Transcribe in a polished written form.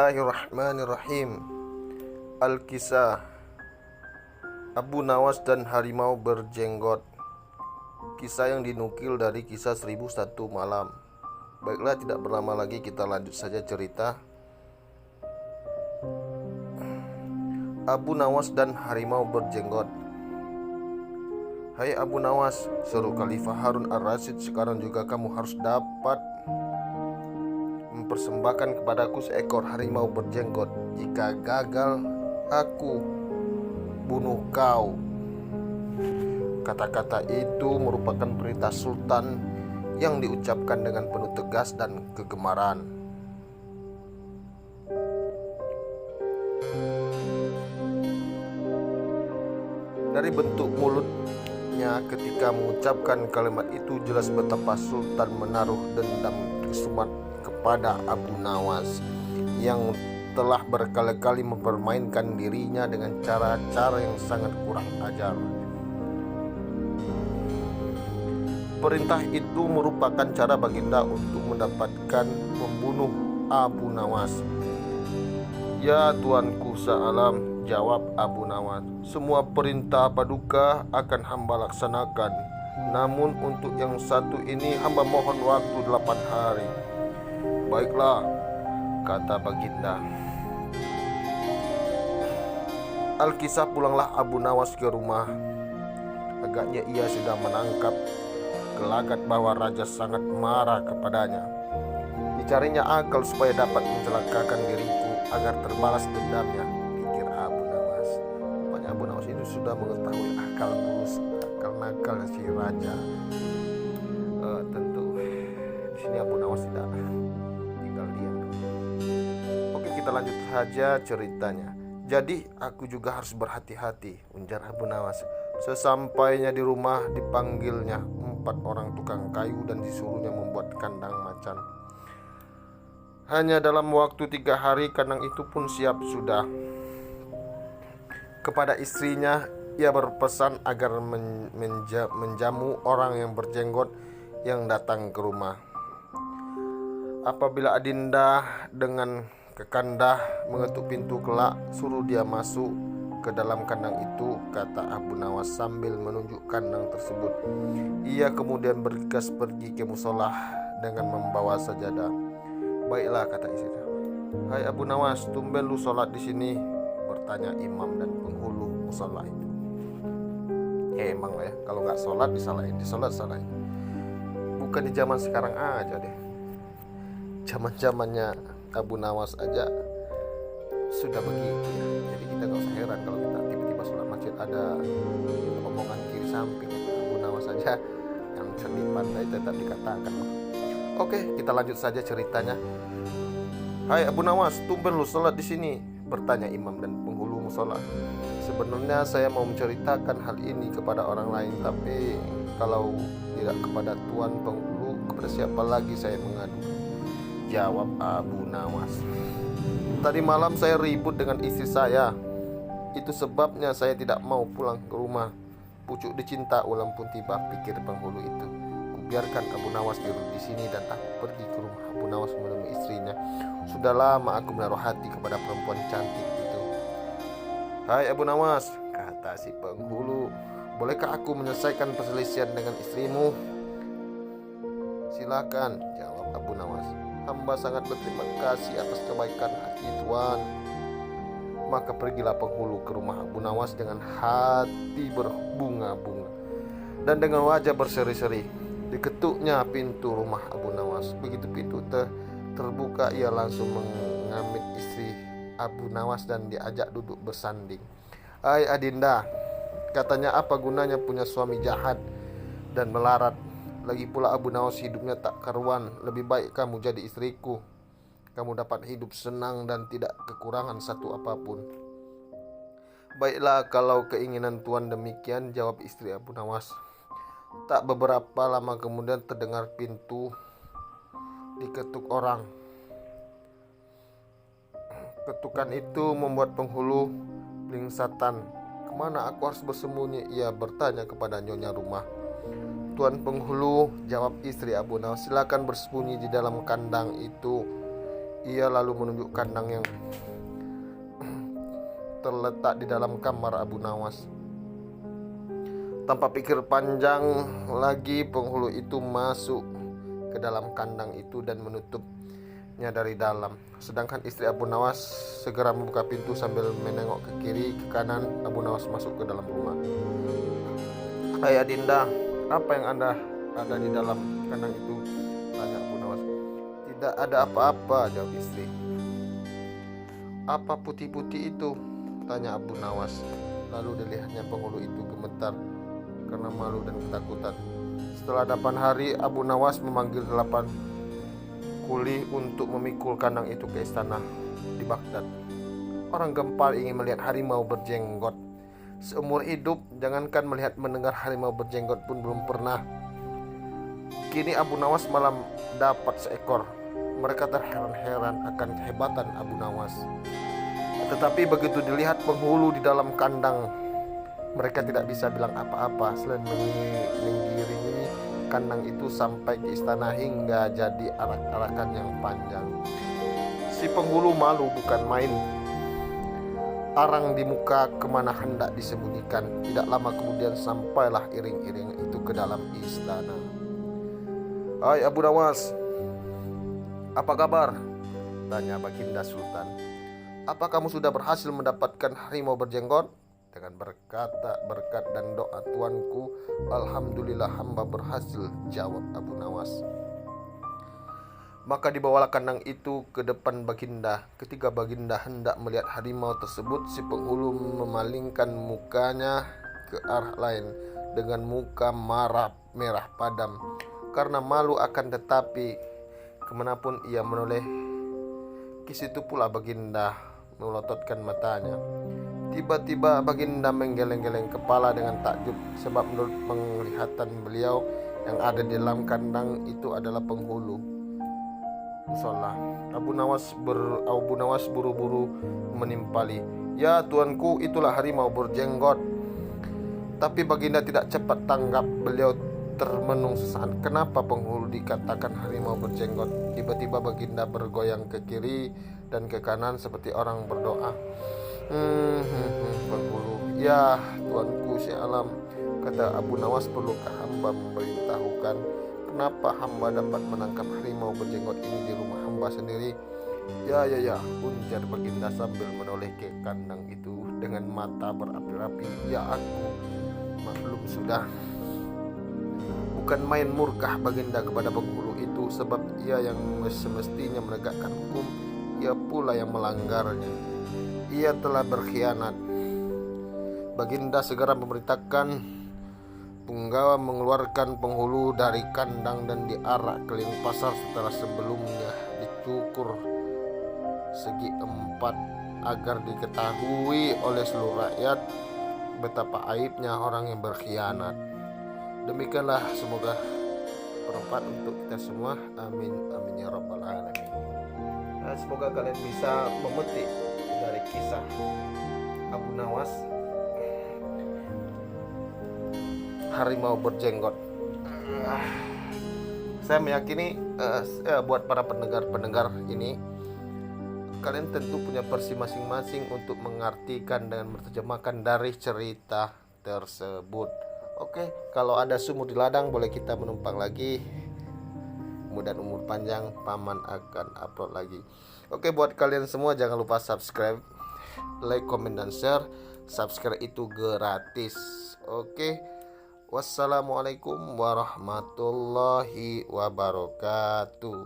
Bismillahirrahmanirrahim. Al-Kisah Abu Nawas dan Harimau Berjenggot. Kisah yang dinukil dari Kisah 1001 Malam. Baiklah, tidak berlama lagi kita lanjut saja cerita. Abu Nawas dan Harimau Berjenggot. Hai Abu Nawas, seru Khalifah Harun Ar-Rasyid, sekarang juga kamu harus dapat mempersembahkan kepadaku seekor harimau berjenggot. Jika gagal, aku bunuh kau. Kata-kata itu merupakan perintah sultan yang diucapkan dengan penuh tegas dan kegemaran. Dari bentuk mulutnya ketika mengucapkan kalimat itu, jelas betapa sultan menaruh dendam kesumat kepada Abu Nawas yang telah berkali-kali mempermainkan dirinya dengan cara-cara yang sangat kurang ajar. Perintah itu merupakan cara baginda untuk membunuh Abu Nawas. Ya tuanku sealam, jawab Abu Nawas, semua perintah Paduka akan hamba laksanakan. Namun untuk yang satu ini hamba mohon waktu 8 hari. Baiklah, kata baginda. Al-Kisah pulanglah Abu Nawas ke rumah. Agaknya ia sudah menangkap gelagat bahwa raja sangat marah kepadanya. Dicarinya akal supaya dapat mencelakakan diriku agar terbalas dendamnya, pikir Abu Nawas. Rupanya Abu Nawas itu sudah mengetahui akal bulus, akal nakal si raja. Tentu di sini Abu Nawas tidak tinggal diam. Oke, kita lanjut saja ceritanya. Jadi aku juga harus berhati-hati, ujar Abu Nawas. Sesampainya di rumah, dipanggilnya 4 orang tukang kayu dan disuruhnya membuat kandang macan. Hanya dalam waktu 3 hari kandang itu pun siap sudah. Kepada istrinya ia berpesan agar menjamu orang yang berjenggot yang datang ke rumah. Apabila Adinda dengan kekandah mengetuk pintu kelak, suruh dia masuk ke dalam kandang itu, kata Abu Nawas sambil menunjuk kandang tersebut. Ia kemudian bergegas pergi ke musolah dengan membawa sajadah. Baiklah, kata istrinya. Hai Abu Nawas, tumben lu sholat di sini? Bertanya imam dan penghulu musolah itu. Emang lah ya, kalau nggak sholat disalahin, disolat salahin. Bukan di zaman sekarang aja deh. Zaman-zamannya Abu Nawas aja sudah begitu ya. Jadi kita nggak usah heran kalau kita tiba-tiba sholat masjid ada omongan kiri samping. Abu Nawas saja yang selipan tadi tetap dikatakan. Oke, kita lanjut saja ceritanya. Hai Abu Nawas, tumben lu sholat di sini? Bertanya imam dan penghulu musola. Sebenarnya saya mau menceritakan hal ini kepada orang lain, tapi kalau tidak kepada tuan penghulu, kepada siapa lagi saya mengadu? Jawab Abu Nawas. Tadi malam saya ribut dengan istri saya. Itu sebabnya saya tidak mau pulang ke rumah. Pucuk dicinta ulam pun tiba, pikir penghulu itu. Biarkan Abu Nawas duduk di sini dan aku pergi ke rumah Abu Nawas menemui istrinya. Sudah lama aku menaruh hati kepada perempuan cantik itu. Hai Abu Nawas, kata si penghulu, bolehkah aku menyelesaikan perselisihan dengan istrimu? Silakan, jawab Abu Nawas. Hamba sangat berterima kasih atas kebaikan hati tuan. Maka pergilah penghulu ke rumah Abu Nawas dengan hati berbunga-bunga dan dengan wajah berseri-seri. Diketuknya pintu rumah Abu Nawas. Begitu pintu terbuka, ia langsung mengamit istri Abu Nawas dan diajak duduk bersanding. Hai Adinda, katanya apa gunanya punya suami jahat dan melarat. Lagi pula Abu Nawas hidupnya tak karuan. Lebih baik kamu jadi istriku. Kamu dapat hidup senang dan tidak kekurangan satu apapun. Baiklah, kalau keinginan tuan demikian, jawab istri Abu Nawas. Tak beberapa lama kemudian terdengar pintu diketuk orang. Ketukan itu membuat penghulu blingsatan. Kemana aku harus bersembunyi? Ia bertanya kepada nyonya rumah. Tuan penghulu, jawab istri Abu Nawas, silakan bersembunyi di dalam kandang itu. Ia lalu menunjuk kandang yang terletak di dalam kamar Abu Nawas. Tanpa pikir panjang lagi, penghulu itu masuk ke dalam kandang itu dan menutupnya dari dalam. Sedangkan istri Abu Nawas segera membuka pintu sambil menengok ke kiri, ke kanan. Abu Nawas masuk ke dalam rumah. "Hai Adinda, apa yang Anda ada di dalam kandang itu?" tanya Abu Nawas. "Tidak ada apa-apa," jawab istri. "Apa putih-putih itu?" tanya Abu Nawas. Lalu dilihatnya penghulu itu gemetar karena malu dan ketakutan. Setelah 8 hari, Abu Nawas memanggil 8 kuli untuk memikul kandang itu ke istana di Baghdad. Orang gempal ingin melihat harimau berjenggot. Seumur hidup, jangankan melihat mendengar harimau berjenggot pun belum pernah. Kini Abu Nawas malam dapat seekor. Mereka terheran-heran akan kehebatan Abu Nawas. Tetapi begitu dilihat penghulu di dalam kandang, mereka tidak bisa bilang apa-apa selain menggiringi kandang itu sampai ke istana hingga jadi arak-arakan yang panjang. Si penghulu malu bukan main. Arang di muka kemana hendak disembunyikan. Tidak lama kemudian sampailah iring-iring itu ke dalam istana. "Hai Abu Nawas, apa kabar?" tanya Baginda Sultan. "Apa kamu sudah berhasil mendapatkan harimau berjenggot?" Dengan berkat dan doa tuanku, alhamdulillah hamba berhasil, jawab Abu Nawas. Maka dibawalah kandang itu ke depan Baginda. Ketika Baginda hendak melihat harimau tersebut, si penghulu memalingkan mukanya ke arah lain dengan muka merah padam karena malu, akan tetapi kemanapun ia menoleh, ke situ pula Baginda melototkan matanya. Tiba-tiba Baginda menggeleng-geleng kepala dengan takjub, sebab menurut penglihatan beliau yang ada di dalam kandang itu adalah penghulu musola. Abu Nawas buru-buru menimpali. "Ya tuanku, itulah harimau berjenggot." Tapi Baginda tidak cepat tanggap. Beliau termenung sesaat. Kenapa penghulu dikatakan harimau berjenggot? Tiba-tiba Baginda bergoyang ke kiri dan ke kanan seperti orang berdoa. Penghulu, "Ya tuanku si alam," kata Abu Nawas, "perlukah hamba memberitahukan kenapa hamba dapat menangkap harimau berjenggot ini di rumah hamba sendiri?" Ya, ujar Baginda sambil menoleh ke kandang itu dengan mata berapi-api. "Ya aku maklum sudah." Bukan main murkah Baginda kepada penghulu itu, sebab ia yang semestinya menegakkan hukum, ia pula yang melanggarnya. Ia telah berkhianat. Baginda segera memerintahkan punggawa mengeluarkan penghulu dari kandang dan diarak keliling pasar setelah sebelumnya dicukur segi 4 agar diketahui oleh seluruh rakyat betapa aibnya orang yang berkhianat. Demikianlah, semoga bermanfaat untuk kita semua. Amin amin ya rabbal alamin. Semoga kalian bisa memetik dari kisah Abu Nawas, harimau berjenggot. Saya meyakini buat para pendengar ini, kalian tentu punya versi masing-masing untuk mengartikan dan menerjemahkan dari cerita tersebut. Oke, kalau ada sumur di ladang boleh kita menumpang lagi. Mudah umur panjang, paman akan upload lagi. Oke, buat kalian semua jangan lupa subscribe, like, comment, dan share. Subscribe itu gratis. Oke, wassalamualaikum warahmatullahi wabarakatuh.